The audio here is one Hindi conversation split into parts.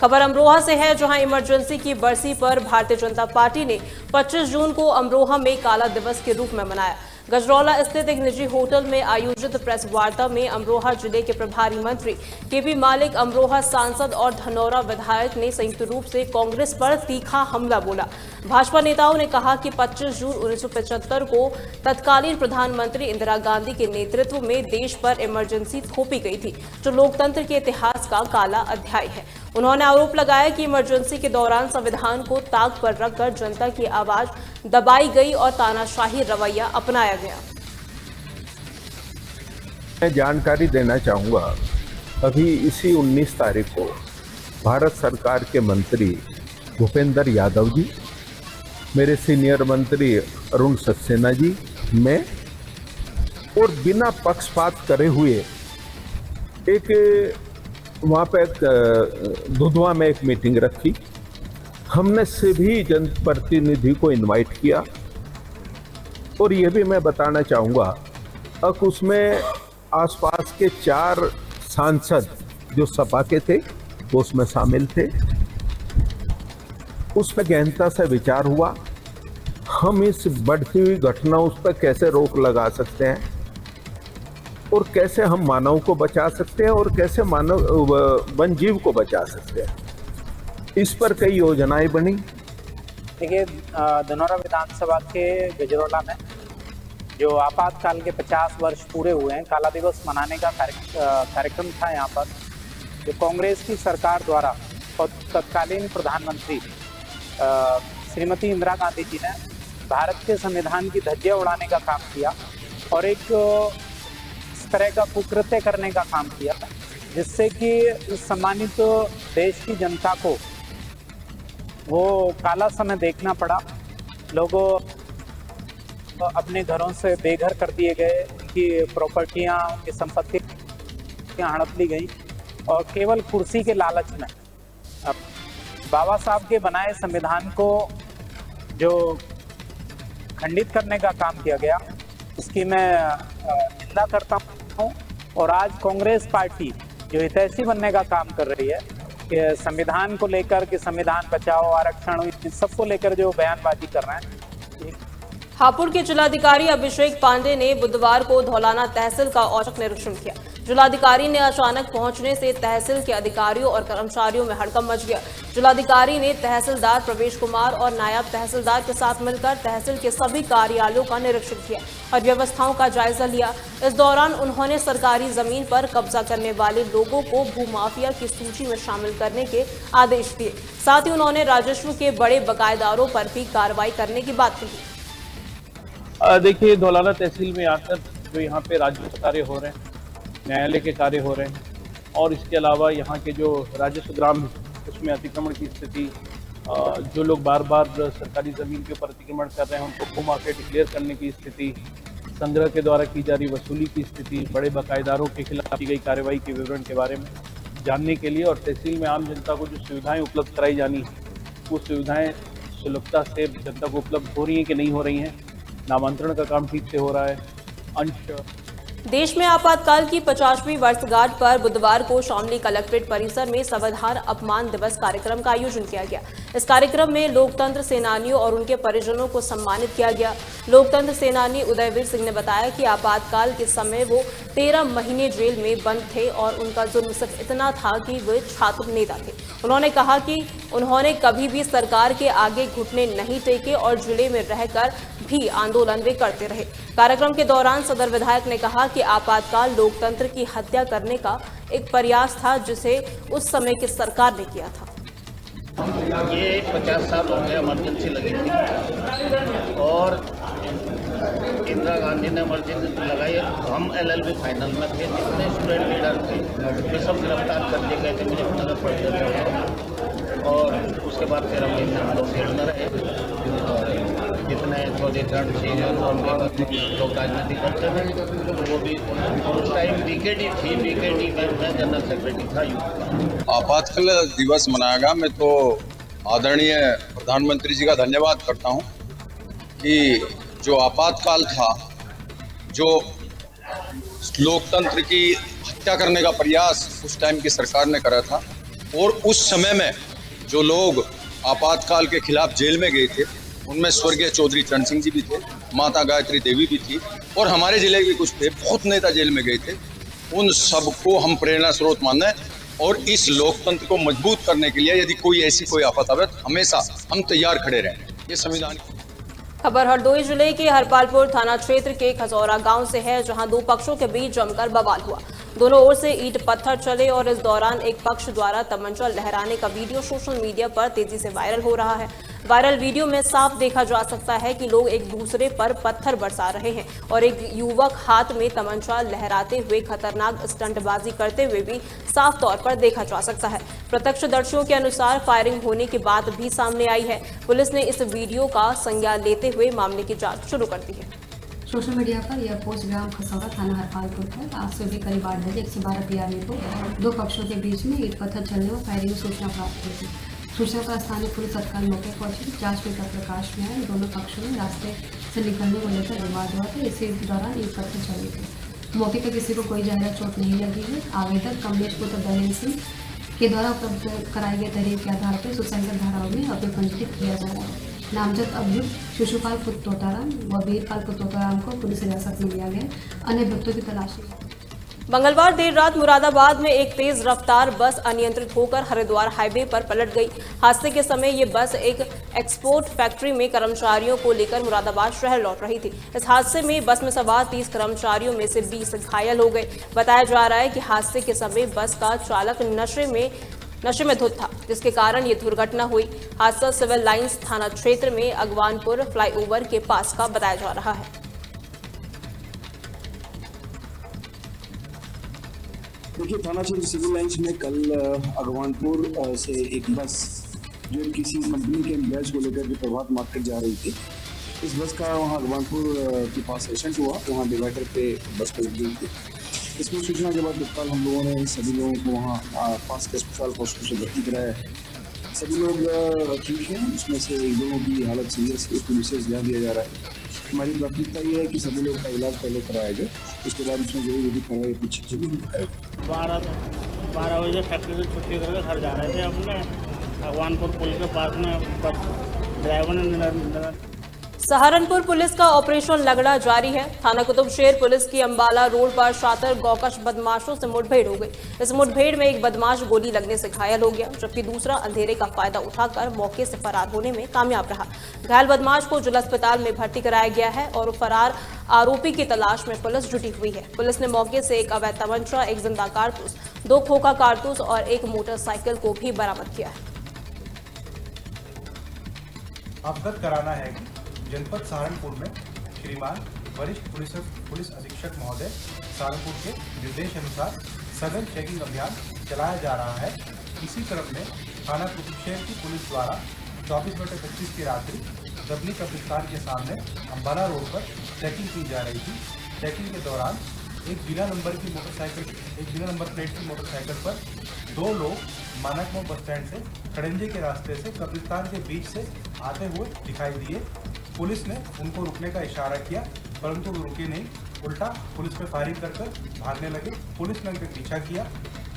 खबर अमरोहा से है, जहां इमरजेंसी की बरसी पर भारतीय जनता पार्टी ने 25 जून को अमरोहा में काला दिवस के रूप में मनाया। गजरौला स्थित एक निजी होटल में आयोजित प्रेस वार्ता में अमरोहा जिले के प्रभारी मंत्री केपी मालिक, अमरोहा सांसद और धनौरा विधायक ने संयुक्त रूप से कांग्रेस पर तीखा हमला बोला। भाजपा नेताओं ने कहा कि 25 जून 1975 को तत्कालीन प्रधानमंत्री इंदिरा गांधी के नेतृत्व में देश पर इमरजेंसी थोपी गई थी, जो लोकतंत्र के इतिहास का काला अध्याय है। उन्होंने आरोप लगाया कि इमरजेंसी के दौरान संविधान को ताक पर रखकर जनता की आवाज दबाई गई और तानाशाही रवैया अपनाया गया। मैं जानकारी देना चाहूँगा, अभी इसी 19 तारीख को भारत सरकार के मंत्री भूपेंद्र यादव जी, मेरे सीनियर मंत्री अरुण सक्सेना जी, मैं और बिना पक्षपात करे हुए एक वहाँ पे दुधवा में एक मीटिंग रखी। हमने सभी जनप्रतिनिधि को इनवाइट किया और ये भी मैं बताना चाहूँगा, अब उसमें आसपास के 4 सांसद जो सपा के थे वो उसमें शामिल थे। उस पर गहनता से विचार हुआ, हम इस बढ़ती हुई घटना उस पर कैसे रोक लगा सकते हैं और कैसे हम मानव को बचा सकते हैं और कैसे मानव वन जीव को बचा सकते हैं। इस पर कई योजनाएं बनी। देखिए, धनौरा विधानसभा के गजरौला में जो आपातकाल के 50 वर्ष पूरे हुए हैं, काला दिवस मनाने का कार्यक्रम था। यहाँ पर जो कांग्रेस की सरकार द्वारा और तत्कालीन प्रधानमंत्री श्रीमती इंदिरा गांधी जी ने भारत के संविधान की धज्जियां उड़ाने का काम किया और एक तरह का कुकृत्य करने का काम किया, जिससे कि इस सम्मानित देश की जनता को वो काला समय देखना पड़ा। लोगों अपने घरों से बेघर कर दिए गए, उनकी प्रॉपर्टियां, उनकी संपत्तियां हड़प ली गई और केवल कुर्सी के लालच में अब बाबा साहब के बनाए संविधान को जो खंडित करने का काम किया गया, इसकी मैं निंदा करता हूँ। और आज कांग्रेस पार्टी जो हितैषी बनने का काम कर रही है कि संविधान को लेकर कि संविधान बचाओ, आरक्षण, इन सबको लेकर जो बयानबाजी कर रहे हैं। हापुड़ के जिलाधिकारी अभिषेक पांडे ने बुधवार को धौलाना तहसील का औचक निरीक्षण किया। जिलाधिकारी ने अचानक पहुंचने से तहसील के अधिकारियों और कर्मचारियों में हड़कंप मच गया। जिलाधिकारी ने तहसीलदार प्रवेश कुमार और नायब तहसीलदार के साथ मिलकर तहसील के सभी कार्यालयों का निरीक्षण किया और व्यवस्थाओं का जायजा लिया। इस दौरान उन्होंने सरकारी जमीन पर कब्जा करने वाले लोगों को भूमाफिया की सूची में शामिल करने के आदेश दिए। साथ ही उन्होंने राजस्व के बड़े बकायेदारों पर भी कार्रवाई करने की बात कही। देखिए, धौलाना तहसील में आकर जो यहाँ पे राजस्व कार्य हो रहे हैं, न्यायालय के कार्य हो रहे हैं और इसके अलावा यहाँ के जो राजस्व ग्राम उसमें अतिक्रमण की स्थिति, जो लोग बार बार सरकारी ज़मीन के ऊपर अतिक्रमण कर रहे हैं उनको भूमाफिया डिक्लेयर करने की स्थिति, संग्रह के द्वारा की जा रही वसूली की स्थिति, बड़े बकायेदारों के खिलाफ की गई कार्रवाई के विवरण के बारे में जानने के लिए और तहसील में आम जनता को जो सुविधाएँ उपलब्ध कराई जानी है वो सुविधाएँ सुलभता से जनता को उपलब्ध हो रही हैं कि नहीं हो रही हैं, नामांतरण का काम ठीक से हो रहा है। देश में आपातकाल की 50वीं वर्षगांठ पर बुधवार को शामली कलेक्ट्रेट परिसर में संविधान अपमान दिवस कार्यक्रम का आयोजन किया गया। इस कार्यक्रम में लोकतंत्र सेनानियों और उनके परिजनों को सम्मानित किया गया। लोकतंत्र सेनानी उदयवीर सिंह ने बताया कि आपातकाल के समय वो 13 महीने जेल में बंद थे और उनका जुर्म सिर्फ इतना था कि वे छात्र नेता थे। उन्होंने कहा कि उन्होंने कभी भी सरकार के आगे घुटने नहीं टेके और जिले में रहकर भी आंदोलन वे करते रहे। कार्यक्रम के दौरान सदर विधायक ने कहा कि आपातकाल लोकतंत्र की हत्या करने का एक प्रयास था, जिसे उस समय की सरकार ने किया था। ये 50 साल हो गए इमरजेंसी लगी थी और इंदिरा गांधी ने इमरजेंसी लगाई। हम एलएलबी फाइनल में थे, जितने स्टूडेंट लीडर थे वे सब गिरफ्तार कर दिए गए थे मुझे नगर परिषद और उसके बाद 13 महीने हम लोग जेल में रहे। जितने चौधरीकरण लोग राजनीति करते थे वो भी उस टाइम बीकेडी थी, बीकेडी में मैं जनरल सेक्रेटरी था। आपातकाल दिवस मनाया गया। मैं तो आदरणीय प्रधानमंत्री जी का धन्यवाद करता हूं कि जो आपातकाल था, जो लोकतंत्र की हत्या करने का प्रयास उस टाइम की सरकार ने करा था, और उस समय में जो लोग आपातकाल के खिलाफ जेल में गए थे उनमें स्वर्गीय चौधरी चरण सिंह जी भी थे, माता गायत्री देवी भी थी और हमारे जिले के भी कुछ थे, बहुत नेता जेल में गए थे। उन सबको हम प्रेरणा स्रोत माने और इस लोकतंत्र को मजबूत करने के लिए यदि कोई ऐसी कोई आफत आवे तो हमेशा हम तैयार खड़े रहें। ये संविधान। खबर हरदोई जिले के हरपालपुर थाना क्षेत्र के खजौरा गांव से है, जहां दो पक्षों के बीच जमकर बवाल हुआ। दोनों ओर से ईंट पत्थर चले और इस दौरान एक पक्ष द्वारा तमंचा लहराने का वीडियो सोशल मीडिया पर तेजी से वायरल हो रहा है। वायरल वीडियो में साफ देखा जा सकता है कि लोग एक दूसरे पर पत्थर बरसा रहे हैं और एक युवक हाथ में तमंचा लहराते हुए खतरनाक स्टंटबाजी करते हुए भी साफ तौर पर देखा जा सकता है। प्रत्यक्षदर्शियों के अनुसार फायरिंग होने की बात भी सामने आई है। पुलिस ने इस वीडियो का संज्ञान लेते हुए मामले की जांच शुरू कर दी है। सोशल मीडिया पर यह पोस्ट ग्राम खसौरा थाना हरपालपुर पर आज सुबह करीब 8 बजे 112 पीआरए को दो पक्षों के बीच में ईंट पत्थर चलने और फायरिंग सूचना प्राप्त हुई थी। सूचना पर स्थानीय पुलिस तत्काल मौके पहुंची। जांच में प्रकाश में आए दोनों पक्षों में रास्ते से निकलने को लेकर विवाद हुआ था। इसी दौरान ईंट पत्थर चले थे। मौके पर किसी को कोई गहरा चोट नहीं लगी है। आवेदक कमलेश पुत्र दलेन सिंह के द्वारा उपलब्ध कराए गए तहरीर के आधार पर सुसंगत धाराओं में अभियोग पंजीकृत किया जा रहा है। नामजद अभियुक्त शिशुपाल पुत्र तोताराम व वीरपाल पुत्र तोताराम को पुलिस हिरासत में लिया गया। अन्य अभियुक्तों की तलाशी। मंगलवार देर रात मुरादाबाद में एक तेज रफ्तार बस अनियंत्रित होकर हरिद्वार हाईवे पर पलट गई। हादसे के समय ये बस एक एक्सपोर्ट फैक्ट्री में कर्मचारियों को लेकर मुरादाबाद शहर लौट रही थी। इस हादसे में बस में सवार 30 कर्मचारियों में से 20 घायल हो गए। बताया जा रहा है कि हादसे के समय बस का चालक नशे में धुत था, जिसके कारण ये दुर्घटना हुई। हादसा सिविल लाइंस थाना क्षेत्र में अगवानपुर फ्लाईओवर के पास का बताया जा रहा है। देखिए, थाना क्षेत्र सिविल लाइंस में कल अगवानपुर से एक बस जो किसी कंपनी के एम्प्लॉयज को लेकर के प्रभात मार्केट जा रही थी, इस बस का वहाँ अगवानपुर के पास एक्सीडेंट हुआ। वहाँ डिवाइडर पे बस पलट गई थी। इसमें सूचना के बाद तत्काल हम लोगों ने सभी लोगों को वहाँ पास के अस्पताल हॉस्पिटल से भर्ती कराया है। सभी लोग ठीक हैं। उसमें से एक दोनों की हालत सीरियस है, उसको विशेष ध्यान दिया जा रहा है। हमारी प्राथमिकता ये है कि सभी लोग का इलाज पहले कराया जाए, उसके बाद उसमें जो भी कार्रवाई पीछे से भी दिखाएगा। 12 बजे फैक्ट्री से छुट्टी करके घर जा रहे थे अपने अगवानपुर पुल के पास में ड्राइवर ने। सहारनपुर पुलिस का ऑपरेशन लगड़ा जारी है। थाना कुतुबशेर पुलिस की अंबाला रोड पर शातिर गौकश बदमाशों से मुठभेड़ हो गई। इस मुठभेड़ में एक बदमाश गोली लगने से घायल हो गया, जबकि दूसरा अंधेरे का फायदा उठाकर मौके से फरार होने में कामयाब रहा। घायल बदमाश को जिला अस्पताल में भर्ती कराया गया है और फरार आरोपी की तलाश में पुलिस जुटी हुई है। पुलिस ने मौके से एक अवैध तमंचा, एक जिंदा कारतूस, 2 खोखा कारतूस और एक मोटरसाइकिल को भी बरामद किया है। अवगत कराना है कि जनपद सहारनपुर में श्रीमान वरिष्ठ पुलिस अधीक्षक महोदय सहारनपुर के निर्देश अनुसार सघन चेकिंग अभियान चलाया जा रहा है। इसी क्रम में थाना कुतुबशेर की पुलिस द्वारा 24/25 की रात्रि दबनी कब्रिस्तान के सामने अंबाला रोड पर चेकिंग की जा रही थी। चेकिंग के दौरान एक बिना नंबर प्लेट की मोटरसाइकिल पर 2 लोग मानकमो बस स्टैंड से खड़ंजे के रास्ते से कब्रिस्तान के बीच से आते हुए दिखाई दिए। पुलिस ने उनको रुकने का इशारा किया, परंतु वो रुके नहीं, उल्टा पुलिस पे फायरिंग कर भागने लगे। पुलिस ने उनका पीछा किया।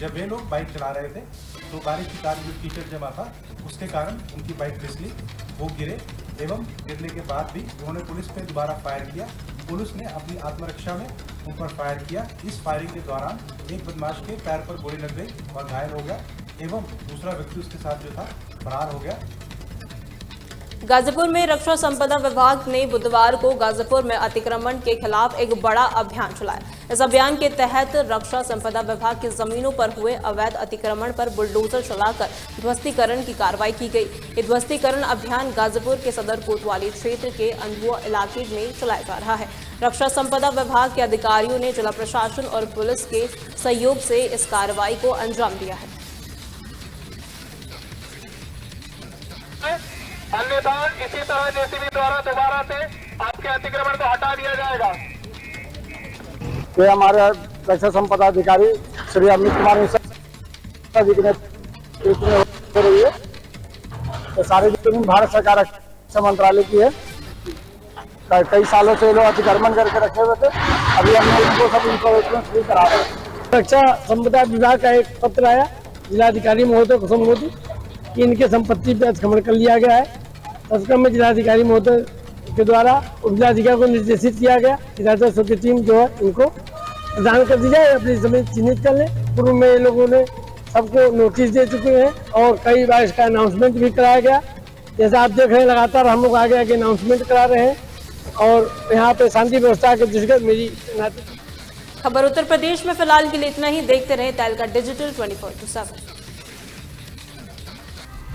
जब वे लोग बाइक चला रहे थे तो बारिश की कारण जो कीचड़ जमा था उसके कारण उनकी बाइक फिसली, वो गिरे एवं गिरने के बाद भी उन्होंने पुलिस पे दोबारा फायर किया। पुलिस ने अपनी आत्मरक्षा में उन पर फायर किया। इस फायरिंग के दौरान एक बदमाश के पैर पर गोली लग गई और घायल हो गया एवं दूसरा व्यक्ति उसके साथ जो था फरार हो गया। गाजीपुर में रक्षा संपदा विभाग ने बुधवार को गाजीपुर में अतिक्रमण के खिलाफ एक बड़ा अभियान चलाया। इस अभियान के तहत रक्षा संपदा विभाग की जमीनों पर हुए अवैध अतिक्रमण पर बुलडोजर चलाकर ध्वस्तीकरण की कार्रवाई की गई। ये ध्वस्तीकरण अभियान गाजीपुर के सदर कोतवाली क्षेत्र के अंधुआ इलाके में चलाया जा रहा है। रक्षा संपदा विभाग के अधिकारियों ने जिला प्रशासन और पुलिस के सहयोग से इस कार्रवाई को अंजाम दिया है। अन्यथा इसी तरह जेसीबी द्वारा दोबारा से आपके अतिक्रमण को हटा दिया जाएगा। ये हमारे रक्षा संपदा अधिकारी श्री अमित कुमार मिश्रा जी के नेतृत्व में हो रही है। तो सारी जमीन भारत सरकार रक्षा मंत्रालय की है। कई सालों से लोग अतिक्रमण करके रखे हुए थे, अभी हमने इनको सब इन्फॉर्मेशन फ्री करा रहे हैं। रक्षा संपदा विभाग का एक पत्र आया जिलाधिकारी महोदय को संबोधित कि इनके संपत्ति पर अतिक्रमण कर लिया गया है। तत्क्रम में जिलाधिकारी महोदय के द्वारा उप जिलाधिकारी को निर्देशित किया गया कि राजस्व की टीम जो है इनको प्रदान कर दी जाए, अपनी जमीन चिन्हित कर ले। पूर्व में ये लोगों ने सबको नोटिस दे चुके हैं और कई बार इसका अनाउंसमेंट भी कराया गया। जैसा आप देख रहे हैं लगातार हम लोग आगे आगे अनाउंसमेंट करा रहे हैं और यहाँ पे शांति व्यवस्था के दृष्टिगत मेरी खबर उत्तर प्रदेश में फिलहाल के लिए इतना ही। देखते रहे तहलका डिजिटल 24/7।